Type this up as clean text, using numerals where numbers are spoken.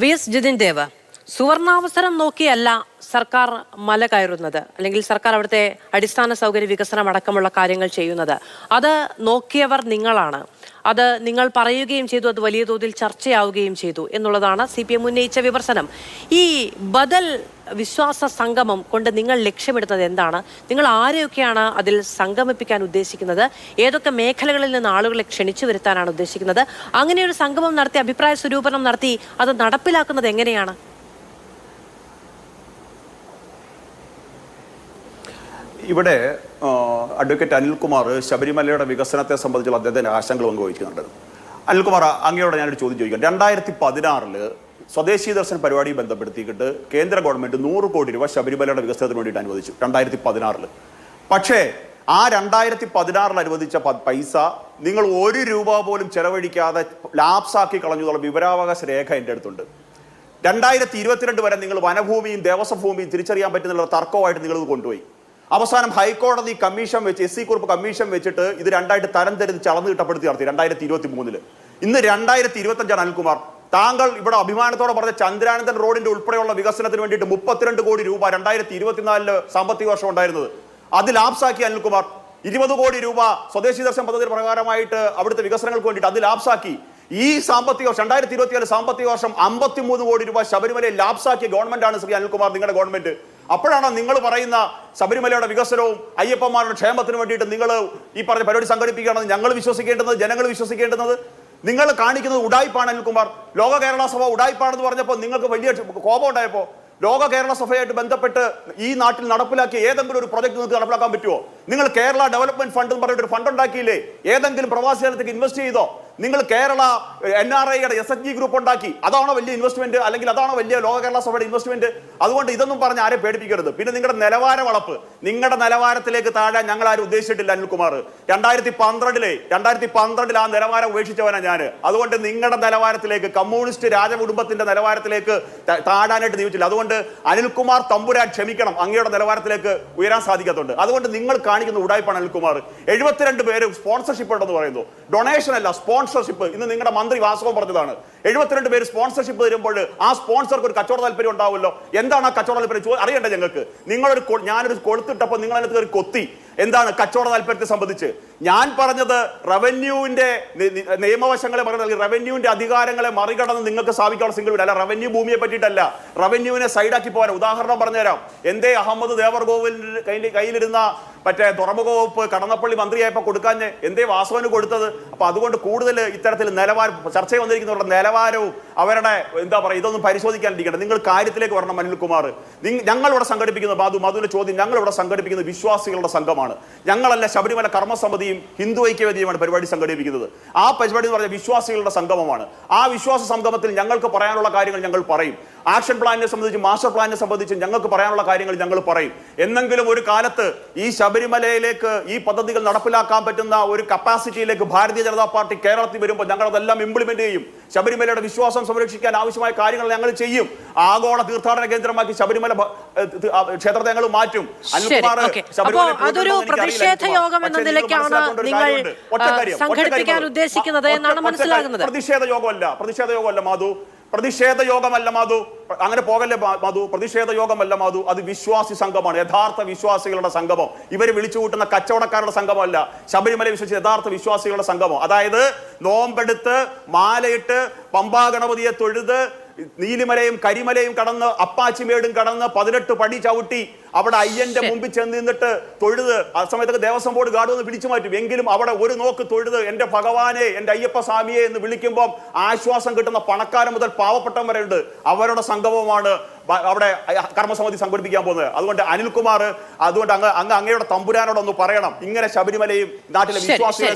VS. Jithin Dev, സുവർണാവസരം നോക്കിയല്ല സർക്കാർ മല കയറുന്നത്, അല്ലെങ്കിൽ സർക്കാർ അവിടുത്തെ അടിസ്ഥാന സൗകര്യ വികസനം അടക്കമുള്ള കാര്യങ്ങൾ ചെയ്യുന്നത്. അത് നോക്കിയവർ നിങ്ങളാണ്. അത് നിങ്ങൾ പറയുകയും ചെയ്തു, അത് വലിയ തോതിൽ ചർച്ചയാവുകയും ചെയ്തു എന്നുള്ളതാണ് CPM ഉന്നയിച്ച വിമർശനം. ഈ ബദൽ വിശ്വാസ സംഗമം കൊണ്ട് നിങ്ങൾ ലക്ഷ്യമിടുന്നത് എന്താണ്? നിങ്ങൾ ആരെയൊക്കെയാണ് അതിൽ സംഗമിപ്പിക്കാൻ ഉദ്ദേശിക്കുന്നത്? ഏതൊക്കെ മേഖലകളിൽ നിന്ന് ആളുകളെ ക്ഷണിച്ചു വരുത്താനാണ് ഉദ്ദേശിക്കുന്നത്? അങ്ങനെ ഒരു സംഗമം നടത്തി, അഭിപ്രായ സ്വരൂപനം നടത്തി അത് നടപ്പിലാക്കുന്നത് എങ്ങനെയാണ്? ഇവിടെ അഡ്വക്കേറ്റ് അനിൽകുമാർ ശബരിമലയുടെ വികസനത്തെ സംബന്ധിച്ചുള്ള അദ്ദേഹത്തിന്റെ ആശങ്കകൾ പങ്കുവയ്ക്കുന്നുണ്ട്. അനിൽകുമാർ, അങ്ങയോടെ ഞാനൊരു ചോദ്യം ചോദിക്കാം. 2016 സ്വദേശി ദർശൻ പരിപാടി ബന്ധപ്പെടുത്തിയിട്ട് കേന്ദ്ര ഗവൺമെന്റ് 100 കോടി രൂപ ശബരിമലയുടെ വികസനത്തിന് വേണ്ടിയിട്ട് അനുവദിച്ചു 2016. പക്ഷേ ആ 2016 അനുവദിച്ച പൈസ നിങ്ങൾ 1 രൂപ പോലും ചെലവഴിക്കാതെ ലാപ്സാക്കി കളഞ്ഞു എന്നുള്ള വിവരാവകാശ രേഖ എൻ്റെ അടുത്തുണ്ട്. 2022 വരെ നിങ്ങൾ വനഭൂമിയും ദേവസ്വം ഭൂമിയും തിരിച്ചറിയാൻ പറ്റുന്ന തർക്കമായിട്ട് നിങ്ങളിത് കൊണ്ടുപോയി. അവസാനം ഹൈക്കോടതി കമ്മീഷൻ വെച്ച്, SC കുറിപ്പ് കമ്മീഷൻ വെച്ചിട്ട് ഇത് രണ്ടായിട്ട് തരം തിരിച്ച് അളന്ന് തിട്ടപ്പെടുത്തി നടത്തി 2023. ഇന്ന് 2025 അനിൽകുമാർ, താങ്കൾ ഇവിടെ അഭിമാനത്തോടെ പറഞ്ഞ ചന്ദ്രാനന്ദൻ റോഡിന്റെ ഉൾപ്പെടെയുള്ള വികസനത്തിന് വേണ്ടിയിട്ട് 32 കോടി രൂപ 2024 സാമ്പത്തിക വർഷം ഉണ്ടായിരുന്നത് അത് ലാപ്സാക്കി. അനിൽകുമാർ 20 കോടി രൂപ സ്വദേശി ദർശൻ പദ്ധതി പ്രകാരമായിട്ട് അവിടുത്തെ വികസനങ്ങൾക്ക് വേണ്ടിയിട്ട് അത് ലാപ്സാക്കി. ഈ സാമ്പത്തിക വർഷം 2024 സാമ്പത്തിക വർഷം 53 കോടി രൂപ ശബരിമലയിൽ ലാപ്സാക്കിയ ഗവൺമെന്റാണ് ശ്രീ അനിൽകുമാർ, നിങ്ങളുടെ ഗവൺമെന്റ്. അപ്പോഴാണ് നിങ്ങൾ പറയുന്ന ശബരിമലയുടെ വികസനവും അയ്യപ്പന്മാരുടെ ക്ഷേമത്തിന് വേണ്ടിയിട്ട് നിങ്ങൾ ഈ പറഞ്ഞ പരിപാടി സംഘടിപ്പിക്കുകയാണെന്ന് ഞങ്ങൾ വിശ്വസിക്കേണ്ടത്, ജനങ്ങൾ വിശ്വസിക്കേണ്ടത്. നിങ്ങൾ കാണിക്കുന്നത് ഉടായിപ്പാണ് അനിൽകുമാർ. ലോക കേരള സഭ ഉടായിപ്പാണെന്ന് പറഞ്ഞപ്പോൾ നിങ്ങൾക്ക് വലിയ കോപം ഉണ്ടായപ്പോൾ ലോക കേരള സഭയായിട്ട് ബന്ധപ്പെട്ട് ഈ നാട്ടിൽ നടപ്പിലാക്കിയ ഏതെങ്കിലും ഒരു പ്രൊജക്ട് നിങ്ങൾക്ക് നടപ്പിലാക്കാൻ പറ്റുമോ? നിങ്ങൾ കേരള ഡെവലപ്മെന്റ് ഫണ്ട് എന്ന് പറഞ്ഞിട്ട് ഒരു ഫണ്ട് ഉണ്ടാക്കിയില്ലേ? ഏതെങ്കിലും പ്രവാസികൾക്ക് ഇൻവെസ്റ്റ് ചെയ്തോ? നിങ്ങൾ കേരള NRIയുടെ SHG ഗ്രൂപ്പ് ഉണ്ടാക്കി. അതാണോ വലിയ ഇൻവെസ്റ്റ്മെന്റ്? അല്ലെങ്കിൽ അതാണോ വലിയ ലോക കേരള സഭയുടെ ഇൻവെസ്റ്റ്മെന്റ്? അതുകൊണ്ട് ഇതൊന്നും പറഞ്ഞ് ആരെ പേടിപ്പിക്കരുത്. പിന്നെ നിങ്ങളുടെ നിലവാര വളപ്പ്, നിങ്ങളുടെ നിലവാരത്തിലേക്ക് താഴാൻ ഞങ്ങൾ ആരും ഉദ്ദേശിച്ചിട്ടില്ല അനിൽകുമാർ. 2012 ആ നിലവാരം ഉപേക്ഷിച്ചവനാണ് ഞാൻ. അതുകൊണ്ട് നിങ്ങളുടെ നിലവാരത്തിലേക്ക്, കമ്മ്യൂണിസ്റ്റ് രാജകുടുംബത്തിന്റെ നിലവാരത്തിലേക്ക് താഴാനായിട്ട് നിയമിച്ചില്ല. അതുകൊണ്ട് അനിൽകുമാർ തമ്പുരാൻ ക്ഷമിക്കണം, അങ്ങയുടെ നിലവാരത്തിലേക്ക് ഉയരാൻ സാധിക്കാത്തതുണ്ട്. അതുകൊണ്ട് നിങ്ങൾ കാണിക്കുന്ന ഉടായ്പാണ് അനിൽകുമാർ. 72 പേര് സ്പോൺസർഷിപ്പ് ഉണ്ടെന്ന് പറയുന്നു. ഡൊണേഷൻ അല്ല, സ്പോൺസർഷിപ്പ്. ഇന്ന് നിങ്ങളുടെ മന്ത്രി വാസവം പറഞ്ഞതാണ്. 72 പേര് സ്പോൺസർഷിപ്പ് തരുമ്പോൾ ആ സ്പോൺസർക്ക് ഒരു കച്ചവട താല്പര്യം ഉണ്ടാവുമല്ലോ. എന്താണ് ആ കച്ചവട താല്പര്യം അറിയണ്ടേ ഞങ്ങൾക്ക്? ഞാനൊരു കൊളുത്തിട്ടപ്പോൾ നിങ്ങൾ അതിനകത്ത് ഒരു കൊത്തി. എന്താണ് കച്ചവട താല്പര്യത്തെ സംബന്ധിച്ച് ഞാൻ പറഞ്ഞത്? റവന്യൂവിന്റെ നിയമവശങ്ങളെ പറഞ്ഞ റവന്യൂവിന്റെ അധികാരങ്ങളെ മറികടന്ന് നിങ്ങൾക്ക് സ്ഥാപിക്കാനുള്ള സിംഗിൾ വീട് അല്ല, റവന്യൂ ഭൂമിയെ പറ്റിയിട്ടല്ല, റവന്യൂവിനെ സൈഡാക്കി പോകാൻ. ഉദാഹരണം പറഞ്ഞുതരാം. എന്തേ അഹമ്മദ് ദേവർഗോവിലിന്റെ കയ്യിലിരുന്ന മറ്റേ തുറമുഖ വകുപ്പ് കടന്നപ്പള്ളി മന്ത്രിയായപ്പോൾ കൊടുക്കാൻ എന്തേ വാസവന് കൊടുത്തത്? അപ്പൊ അതുകൊണ്ട് കൂടുതൽ ഇത്തരത്തിൽ നിലവാരം ചർച്ച വന്നിരിക്കുന്നവരുടെ നിലവാരവും അവരുടെ എന്താ പറയുക ഇതൊന്നും പരിശോധിക്കാനിരിക്കണം. നിങ്ങൾ കാര്യത്തിലേക്ക് വരണം അനിൽകുമാർ. ഞങ്ങളിവിടെ സംഘടിപ്പിക്കുന്ന മധുവിന്റെ ചോദ്യം, ഞങ്ങളിവിടെ സംഘടിപ്പിക്കുന്ന വിശ്വാസികളുടെ സംഘമാണ്. ഞങ്ങളല്ല ശബരിമല കർമ്മസമിതിയും ഹിന്ദു ഐക്യവേദിയുമാണ് പരിപാടി സംഘടിപ്പിക്കുന്നത്. ആ പരിപാടി എന്ന് പറഞ്ഞാൽ വിശ്വാസികളുടെ സംഗമമാണ്. ആ വിശ്വാസ സംഗമത്തിൽ ഞങ്ങൾക്ക് പറയാനുള്ള കാര്യങ്ങൾ ഞങ്ങൾ പറയും. ആക്ഷൻ പ്ലാനിനെ സംബന്ധിച്ച്, മാസ്റ്റർ പ്ലാനിനെ സംബന്ധിച്ച് ഞങ്ങൾക്ക് പറയാനുള്ള കാര്യങ്ങൾ ഞങ്ങൾ പറയും. എന്നെങ്കിലും ഒരു കാലത്ത് ഈ ശബരിമലയിലേക്ക് ഈ പദ്ധതികൾ നടപ്പിലാക്കാൻ പറ്റുന്ന ഒരു കപ്പാസിറ്റിയിലേക്ക് ഭാരതീയ ജനതാ പാർട്ടി കേരളത്തിൽ വരുമ്പോൾ ഞങ്ങൾ അതെല്ലാം ഇംപ്ലിമെന്റ് ചെയ്യും. ശബരിമലയുടെ വിശ്വാസം സംരക്ഷിക്കാൻ ആവശ്യമായ കാര്യങ്ങൾ ഞങ്ങൾ ചെയ്യും. ആഗോള തീർത്ഥാടന കേന്ദ്രമാക്കി ശബരിമല ക്ഷേത്രത്തെ ഞങ്ങൾ മാറ്റും. അതൊരു പ്രതിഷേധ യോഗം എന്ന നിലയ്ക്കാണ് നിങ്ങൾ സംഘടിപ്പിക്കാൻ ഉദ്ദേശിക്കുന്നത് എന്നാണ് മനസ്സിലാകുന്നത്. പ്രതിഷേധ യോഗമല്ല മാധു, പ്രതിഷേധ യോഗമല്ല മാധു, അങ്ങനെ പോകല്ലേ മാധു. പ്രതിഷേധ യോഗമല്ല മാധു, അത് വിശ്വാസി സംഘമാണ്, യഥാർത്ഥ വിശ്വാസികളുടെ സംഗമം. ഇവര് വിളിച്ചു കൂട്ടുന്ന കച്ചവടക്കാരുടെ സംഗമമല്ല, ശബരിമല വിശ്വസിച്ച് യഥാർത്ഥ വിശ്വാസികളുടെ സംഗമം. അതായത് നോമ്പെടുത്ത് മാലയിട്ട് പമ്പാ ഗണപതിയെ തൊഴുത് നീലിമലയും കരിമലയും കടന്ന് അപ്പാച്ചിമേടും കടന്ന് 18 പടി ചവിട്ടി അവിടെ അയ്യന്റെ മുമ്പിൽ ചെന്ന് നിന്നിട്ട് തൊഴുത്. ആ സമയത്തൊക്കെ ദേവസ്വം ബോർഡ് ഗാർഡ് ഒന്ന് പിടിച്ചു മാറ്റും. എങ്കിലും അവിടെ ഒരു നോക്ക് തൊഴുത് എന്റെ ഭഗവാനെ, എന്റെ അയ്യപ്പ സ്വാമിയെ എന്ന് വിളിക്കുമ്പോൾ ആശ്വാസം കിട്ടുന്ന പണക്കാരൻ മുതൽ പാവപ്പെട്ടവൻ വരെ ഉണ്ട്. അവരുടെ സംഗമമാണ് അവിടെ കർമ്മസമിതി സംഘടിപ്പിക്കാൻ പോകുന്നത്. അതുകൊണ്ട് അനിൽകുമാർ, അതുകൊണ്ട് അങ്ങയുടെ തമ്പുരാനോടൊന്ന് പറയണം, ഇങ്ങനെ ശബരിമലയും നാട്ടിലെ വിശ്വാസികളെ